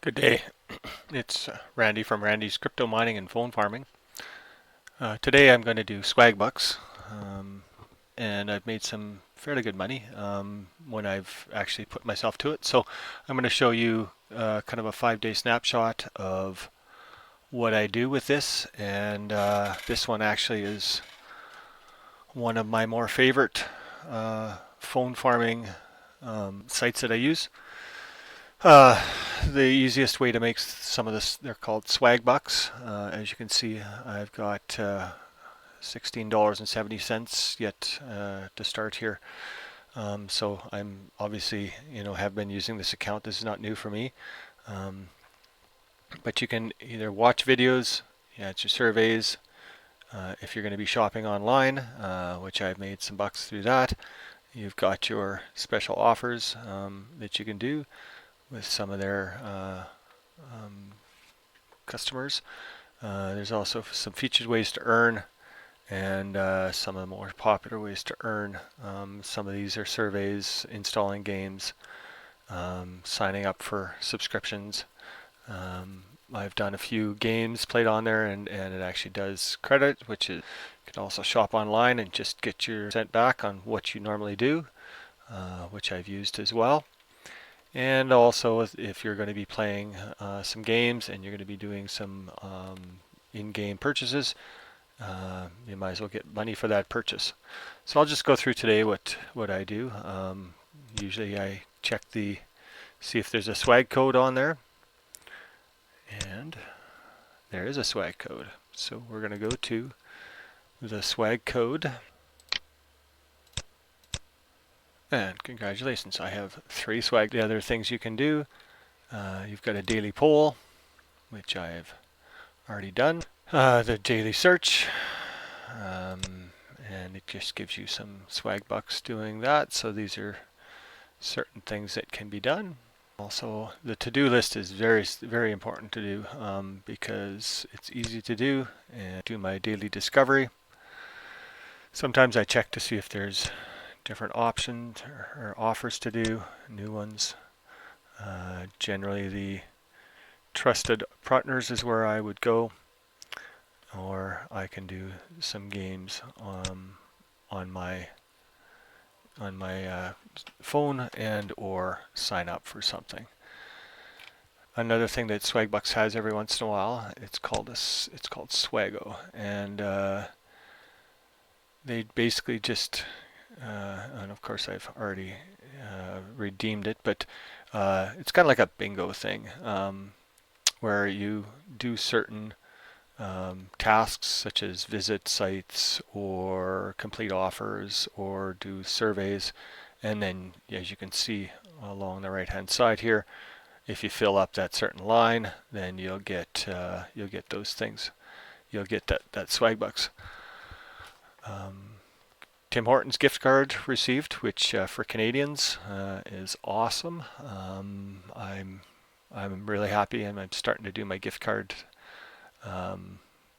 Good day. It's Randy from Randy's Crypto Mining and Phone Farming. Today I'm going to do Swagbucks, and I've made some fairly good money when I've actually put myself to it. So I'm going to show you kind of a 5-day snapshot of what I do with this, and this one actually is one of my more favorite phone farming sites that I use. The easiest way to make some of this, they're called Swagbucks. As you can see, I've got $16.70 yet to start here. So I'm obviously, have been using this account. This is not new for me. But you can either watch videos, it's your surveys. If you're going to be shopping online, which I've made some bucks through that, you've got your special offers that you can do with some of their customers. There's also some featured ways to earn, and some of the more popular ways to earn. Some of these are surveys, installing games, signing up for subscriptions. I've done a few games played on there, and it actually does credit, which is, you can also shop online and just get your % back on what you normally do, which I've used as well. And also, if you're going to be playing some games and you're going to be doing some in-game purchases, you might as well get money for that purchase. So I'll just go through today what I do. Usually I check see if there's a swag code on there. And there is a swag code. So we're going to go to the swag code. And congratulations, I have 3 swag. The other things you can do, you've got a daily poll, which I've already done. The daily search, and it just gives you some swag bucks doing that. So these are certain things that can be done. Also, the to-do list is very, very important to do because it's easy to do. And do my daily discovery. Sometimes I check to see if there's different options or offers to do, new ones. Generally the trusted partners is where I would go, or I can do some games on my phone and or sign up for something. Another thing that Swagbucks has every once in a while, it's called Swago, and they basically just and of course I've already redeemed it, but it's kind of like a bingo thing where you do certain tasks such as visit sites or complete offers or do surveys, and then as you can see along the right hand side here, if you fill up that certain line, then you'll get those things. You'll get that swag bucks. Tim Hortons gift card received, which for Canadians is awesome. I'm really happy, and I'm starting to do my gift card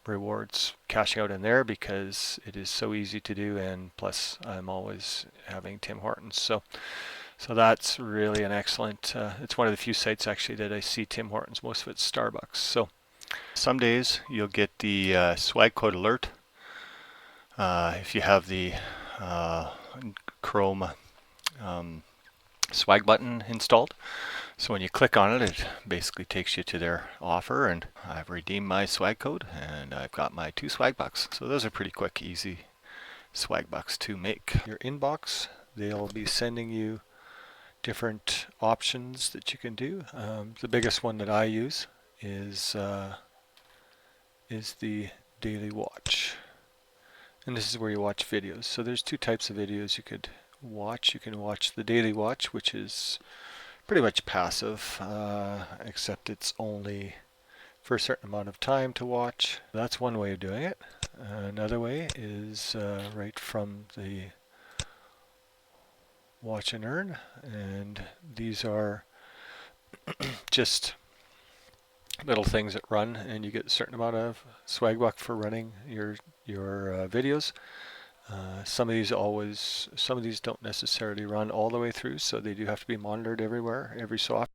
rewards cashing out in there because it is so easy to do, and plus I'm always having Tim Hortons. So that's really an excellent. It's one of the few sites actually that I see Tim Hortons. Most of it's Starbucks. So some days you'll get the swag code alert. If you have the Chrome swag button installed. So when you click on it, it basically takes you to their offer, and I've redeemed my swag code and I've got my 2 swag bucks. So those are pretty quick, easy swag bucks to make. Your inbox, they'll be sending you different options that you can do. The biggest one that I use is the daily watch. And this is where you watch videos. So there's 2 types of videos you could watch. You can watch the daily watch, which is pretty much passive, except it's only for a certain amount of time to watch. That's one way of doing it. Another way is right from the watch and earn, and these are just little things that run, and you get a certain amount of swag buck for running your videos. Some of these don't necessarily run all the way through, so they do have to be monitored everywhere, every so often.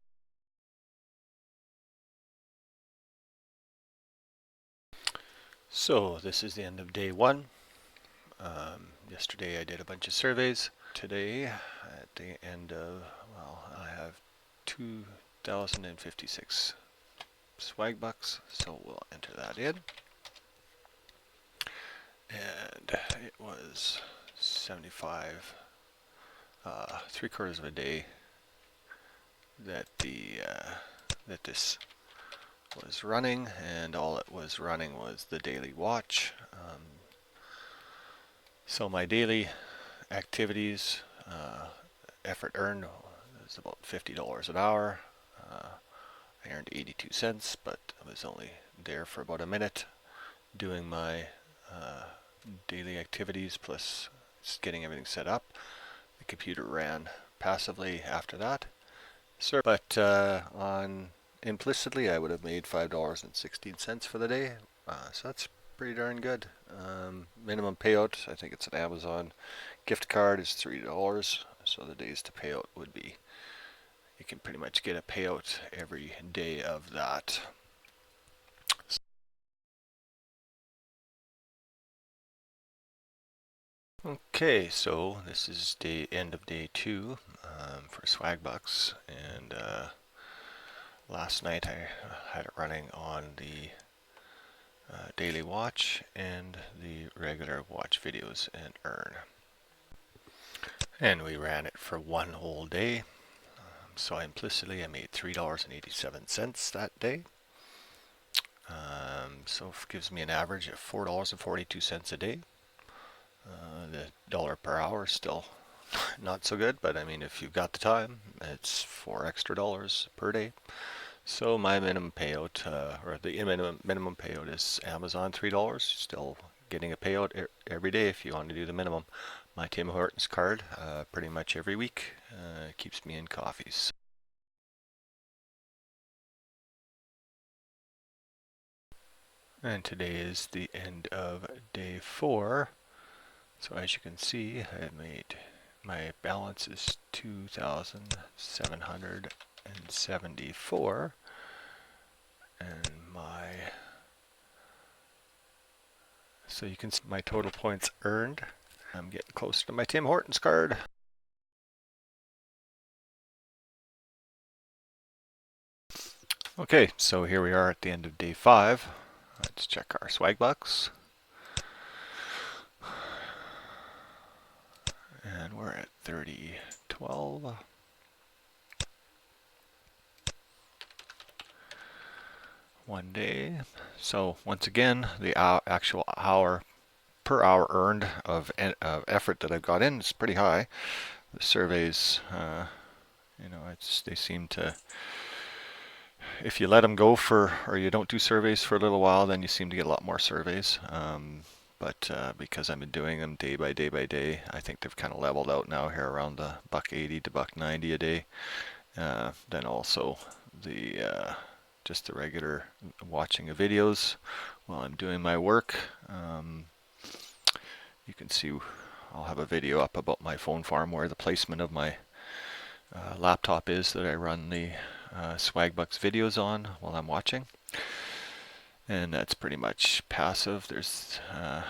So this is the end of day one. Yesterday I did a bunch of surveys. Today, at the end of, well, I have 2,056 Swagbucks, so we'll enter that in. And it was 75, 3/4 of a day that that this was running, and all it was running was the daily watch. So my daily activities, effort earned is about $50 an hour. I earned 82 cents, but I was only there for about a minute doing my daily activities plus just getting everything set up. The computer ran passively after that. But on implicitly, I would have made $5.16 for the day. So that's pretty darn good. Minimum payout, I think it's an Amazon gift card, is $3. So the days to payout would be, you can pretty much get a payout every day of that. Okay, so this is end of day two for Swagbucks, and last night I had it running on the daily watch and the regular watch videos and earn. And we ran it for one whole day, so implicitly I made $3.87 that day. So it gives me an average of $4.42 a day. The dollar per hour is still not so good, but I mean, if you've got the time, it's $4 extra per day. So my minimum payout, or the minimum payout, is Amazon $3. Still getting a payout every day if you want to do the minimum. My Tim Hortons card, pretty much every week, keeps me in coffees. And today is the end of day four. So as you can see, I made, my balance is 2,774, and so you can see my total points earned. I'm getting close to my Tim Hortons card. Okay, so here we are at the end of day five. Let's check our Swagbucks. And we're at 30.12. One day. So once again, the actual hour per hour earned of effort that I've got in is pretty high. The surveys, they seem to, if you let them go for, or you don't do surveys for a little while, then you seem to get a lot more surveys. But because I've been doing them day by day by day, I think they've kind of leveled out now here around the $1.80 to $1.90 a day. Then also the just the regular watching of videos while I'm doing my work. You can see I'll have a video up about my phone farm where the placement of my laptop is that I run the Swagbucks videos on while I'm watching. And that's pretty much passive. There's, I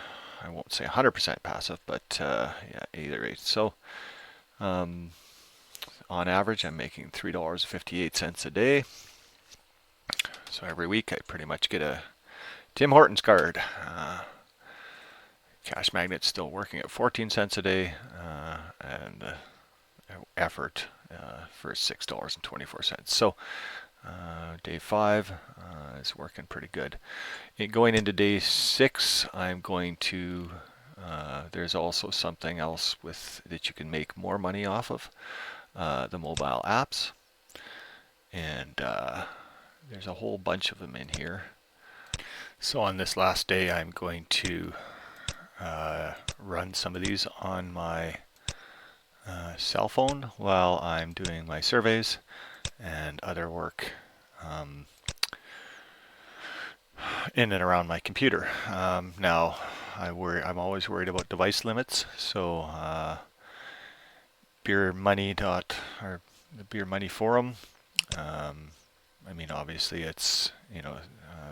won't say 100% passive, but yeah, either way. So on average, I'm making $3.58 a day. So every week I pretty much get a Tim Hortons card. Cash Magnet's still working at 14 cents a day, and effort for $6.24. So day five is working pretty good. Going into day six, I'm going to, there's also something else that you can make more money off of, the mobile apps. And there's a whole bunch of them in here. So on this last day, I'm going to run some of these on my cell phone while I'm doing my surveys and other work in and around my computer. Now, I'm always worried about device limits, so Beer Money or the Beer Money Forum. I mean, obviously, it's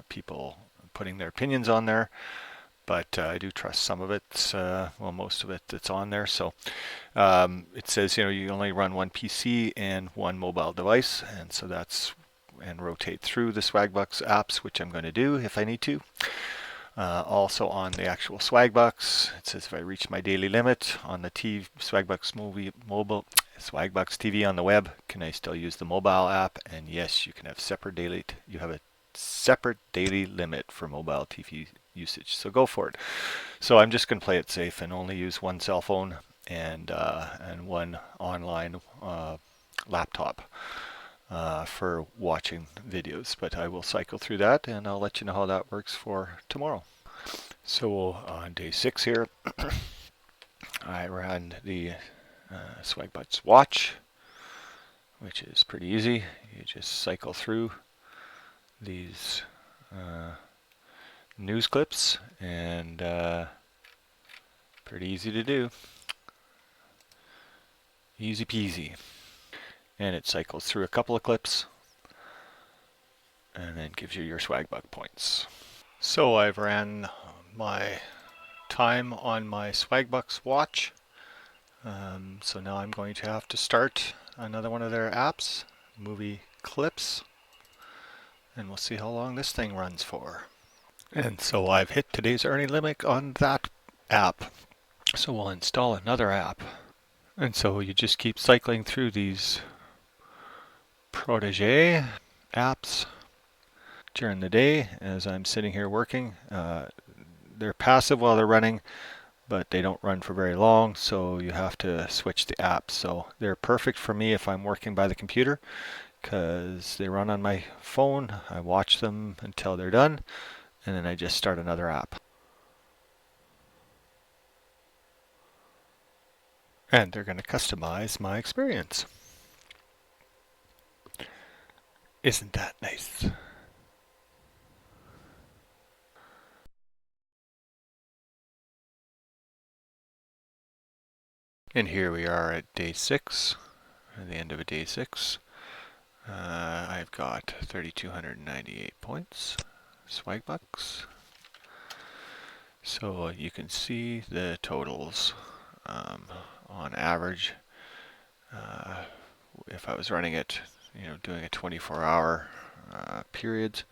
people putting their opinions on there, but I do trust some of it, well, most of it that's on there. So it says, you only run one PC and one mobile device, and so and rotate through the Swagbucks apps, which I'm going to do if I need to. Also on the actual Swagbucks, it says if I reach my daily limit on the Swagbucks Swagbucks TV on the web, can I still use the mobile app? And yes, you can have you have a separate daily limit for mobile TV usage. So go for it. So I'm just going to play it safe and only use one cell phone and one online laptop for watching videos, but I will cycle through that and I'll let you know how that works for tomorrow. So on day 6 here, I ran the Swagbucks watch, which is pretty easy. You just cycle through these news clips, and pretty easy to do. Easy peasy. And it cycles through a couple of clips and then gives you your Swagbuck points. So I've ran my time on my Swagbucks watch. So now I'm going to have to start another one of their apps, movie clips, and we'll see how long this thing runs for. And so I've hit today's earning limit on that app. So we'll install another app. And so you just keep cycling through these protege apps during the day as I'm sitting here working. They're passive while they're running, but they don't run for very long, so you have to switch the apps. So they're perfect for me if I'm working by the computer, because they run on my phone. I watch them until they're done, and then I just start another app. And they're going to customize my experience. Isn't that nice? And here we are at day 6, at the end of a day 6. I've got 3,298 points, Swagbucks. So you can see the totals on average. If I was running it, doing a 24-hour period,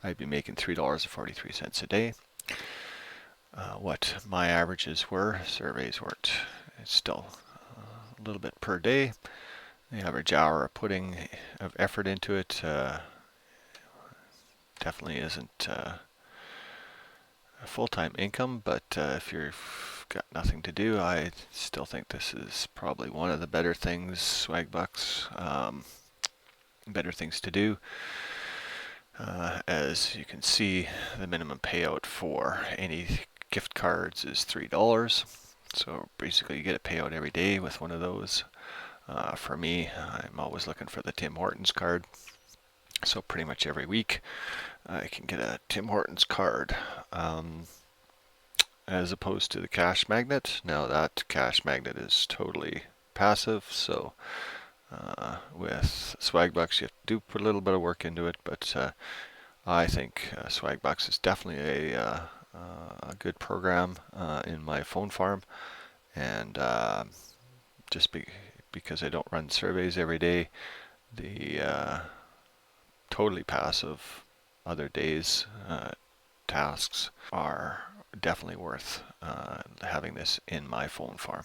I'd be making $3.43 a day. What my averages were, surveys weren't. It's still a little bit per day. The average hour of effort into it definitely isn't a full-time income, but if you've got nothing to do, I still think this is probably one of the better things, Swagbucks, better things to do. As you can see, the minimum payout for any gift cards is $3. So basically you get a payout every day with one of those. For me, I'm always looking for the Tim Hortons card. So pretty much every week I can get a Tim Hortons card. As opposed to the cash magnet. Now that cash magnet is totally passive, so with Swagbucks you have to do put a little bit of work into it, but I think Swagbucks is definitely a good program in my phone farm, and just because I don't run surveys every day, the totally passive other days tasks are definitely worth having this in my phone farm.